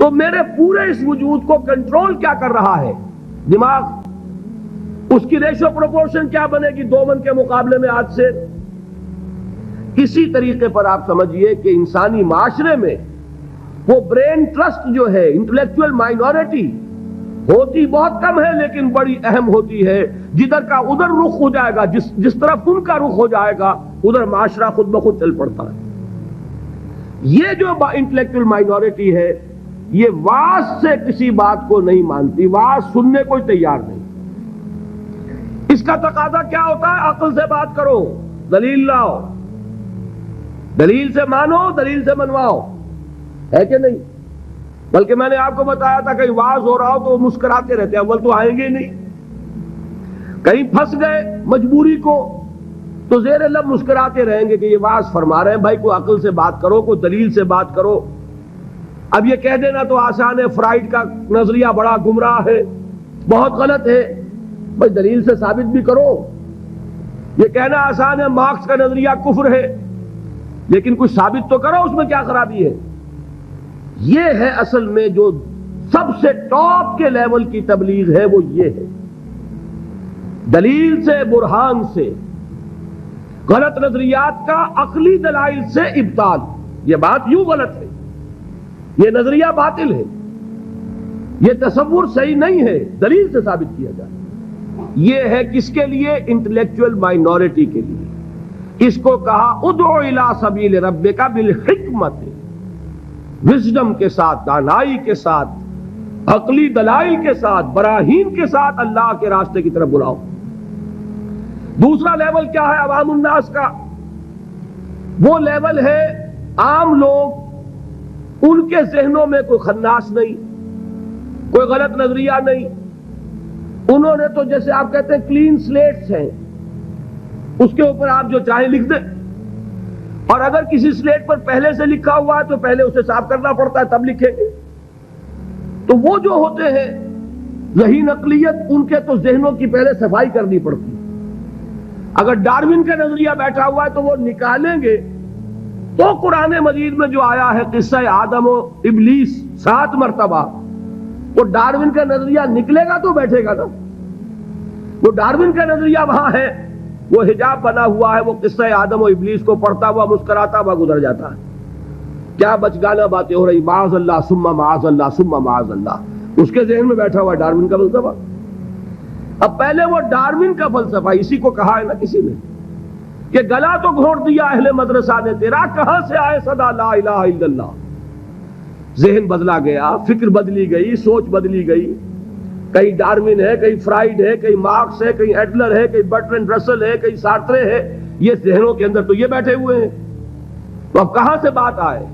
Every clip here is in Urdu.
تو میرے پورے اس وجود کو کنٹرول کیا کر رہا ہے؟ دماغ. اس کی ریشو پروپورشن کیا بنے گی 2 من کے مقابلے میں آج سے؟ اسی طریقے پر آپ سمجھیے کہ انسانی معاشرے میں وہ برین ٹرسٹ جو ہے، انٹلیکچوئل مائنورٹی ہوتی بہت کم ہے لیکن بڑی اہم ہوتی ہے. جدھر کا ادھر رخ ہو جائے گا، جس طرف ان کا رخ ہو جائے گا ادھر معاشرہ خود بخود چل پڑتا ہے. یہ جو انٹلیکچوئل مائنورٹی ہے یہ واعظ سے کسی بات کو نہیں مانتی، واعظ سننے کو تیار نہیں. اس کا تقاضا کیا ہوتا ہے؟ عقل سے بات کرو، دلیل لاؤ، دلیل سے مانو، دلیل سے منواؤ، ہے کہ نہیں؟ بلکہ میں نے آپ کو بتایا تھا کہیں واعظ ہو رہا ہو تو وہ مسکراتے رہتے ہیں، اول تو آئیں گے نہیں. کہیں پھنس گئے مجبوری کو تو زیر لب مسکراتے رہیں گے کہ یہ واعظ فرما رہے ہیں. بھائی کوئی عقل سے بات کرو، کوئی دلیل سے بات کرو. اب یہ کہہ دینا تو آسان ہے، فرائیڈ کا نظریہ بڑا گمراہ ہے، بہت غلط ہے. بھائی دلیل سے ثابت بھی کرو. یہ کہنا آسان ہے مارکس کا نظریہ کفر ہے، لیکن کچھ ثابت تو کرو اس میں کیا خرابی ہے. یہ ہے اصل میں جو سب سے ٹاپ کے لیول کی تبلیغ ہے، وہ یہ ہے دلیل سے، برہان سے، غلط نظریات کا عقلی دلائل سے ابطال. یہ بات یوں غلط ہے، یہ نظریہ باطل ہے، یہ تصور صحیح نہیں ہے، دلیل سے ثابت کیا جائے. یہ ہے کس کے لیے؟ انٹلیکچوئل مائنورٹی کے لیے. اس کو کہا ادعو الی سبیل ربک بالحکمت، وزڈم کے ساتھ، دانائی کے ساتھ، عقلی دلائل کے ساتھ، براہین کے ساتھ اللہ کے راستے کی طرف بلاؤ. دوسرا لیول کیا ہے عوام الناس کا؟ وہ لیول ہے عام لوگ، ان کے ذہنوں میں کوئی خناس نہیں، کوئی غلط نظریہ نہیں. انہوں نے تو جیسے آپ کہتے ہیں کلین سلیٹس ہیں، اس کے اوپر آپ جو چاہیں لکھ دیں. اور اگر کسی سلیٹ پر پہلے سے لکھا ہوا ہے تو پہلے اسے صاف کرنا پڑتا ہے تب لکھیں گے. تو وہ جو ہوتے ہیں ذہین عقلیت، ان کے تو ذہنوں کی پہلے صفائی کرنی پڑتی ہے. اگر ڈارون کا نظریہ بیٹھا ہوا ہے تو وہ نکالیں گے تو قرآن مجید میں جو آیا ہے قصہ آدم و ابلیس 7 مرتبہ، وہ ڈارون کا نظریہ نکلے گا تو بیٹھے گا نا. وہ ڈارون کا نظریہ وہاں ہے، وہ حجاب بنا ہوا ہے، وہ قصہ آدم و ابلیس کو پڑھتا ہوا مسکراتا ہوا گزر جاتا ہے. کیا بچگانہ باتیں ہو رہی، معاذ اللہ ثم معاذ اللہ ثم معاذ اللہ، اس کے ذہن میں بیٹھا ہوا ڈارون کا فلسفہ. اب پہلے وہ ڈارون کا فلسفہ، اسی کو کہا ہے نا کسی نے کہ گلا تو گھونٹ دیا اہل مدرسہ نے تیرا، کہاں سے آئے صدا لا الہ الا اللہ. ذہن بدلا گیا، فکر بدلی گئی، سوچ بدلی گئی. کہیں ڈارون ہے، کہیں فرائیڈ ہے، کہیں مارکس ہے، کہیں ایڈلر ہے، کہیں برٹرینڈ رسل ہے، کہیں سارترے ہے. یہ ذہنوں کے اندر تو یہ بیٹھے ہوئے ہیں. تو اب کہاں سے بات آئے؟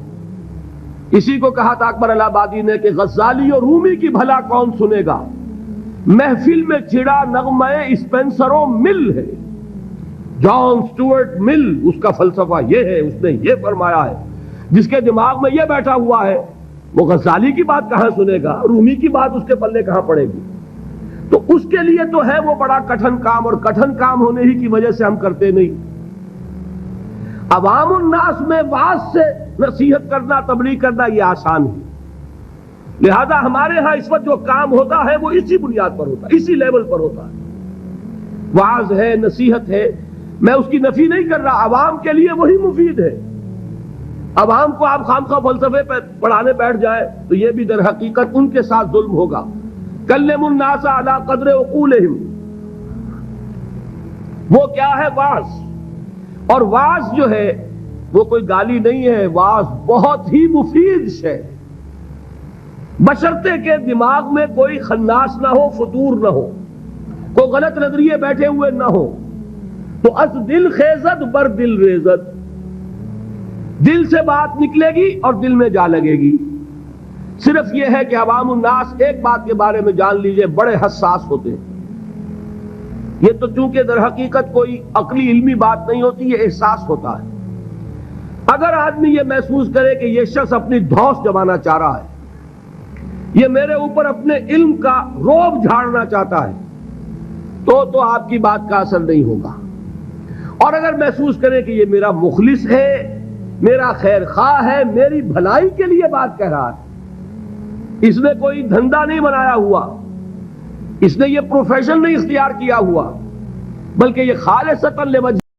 اسی کو کہا تھا اکبر الہ آبادی نے کہ غزالی اور رومی کی بھلا کون سنے گا، محفل میں چھڑا نغمہ اسپینسر و مل ہے. جان سٹورٹ مل، اس کا فلسفہ یہ ہے، اس نے یہ فرمایا ہے. جس کے دماغ میں یہ بیٹھا ہوا ہے وہ غزالی کی بات کہاں سنے گا، رومی کی بات اس کے پلے کہاں پڑے گی. تو اس کے لیے تو ہے وہ بڑا کٹھن کام، اور کٹھن کام ہونے ہی کی وجہ سے ہم کرتے نہیں. عوام الناس میں واعظ سے نصیحت کرنا، تبلیغ کرنا یہ آسان ہے. لہذا ہمارے ہاں اس وقت جو کام ہوتا ہے وہ اسی بنیاد پر ہوتا ہے، اسی لیول پر ہوتا ہے. واعظ ہے، نصیحت ہے، میں اس کی نفی نہیں کر رہا، عوام کے لیے وہی مفید ہے. عوام کو آپ خامخواہ فلسفے پہ پڑھانے بیٹھ جائے تو یہ بھی در حقیقت ان کے ساتھ ظلم ہوگا. کلم الناس علی قدر عقولہم، وہ کیا ہے؟ واعظ. اور واعظ جو ہے وہ کوئی گالی نہیں ہے، واعظ بہت ہی مفید شے، بشرطے کہ دماغ میں کوئی خناس نہ ہو، فطور نہ ہو، کوئی غلط نظریے بیٹھے ہوئے نہ ہو. تو از دل خیزت بر دل ریزت، دل سے بات نکلے گی اور دل میں جا لگے گی. صرف یہ ہے کہ عوام الناس ایک بات کے بارے میں جان لیجئے، بڑے حساس ہوتے ہیں. یہ تو چونکہ در حقیقت کوئی عقلی علمی بات نہیں ہوتی، یہ احساس ہوتا ہے. اگر آدمی یہ محسوس کرے کہ یہ شخص اپنی دھوس جمانا چاہ رہا ہے، یہ میرے اوپر اپنے علم کا روب جھاڑنا چاہتا ہے، تو آپ کی بات کا اثر نہیں ہوگا. اور اگر محسوس کرے کہ یہ میرا مخلص ہے، میرا خیر خواہ ہے، میری بھلائی کے لیے بات کہہ رہا ہے، اس نے کوئی دھندا نہیں بنایا ہوا، اس نے یہ پروفیشن نہیں اختیار کیا ہوا، بلکہ یہ خالصتاً لوجہ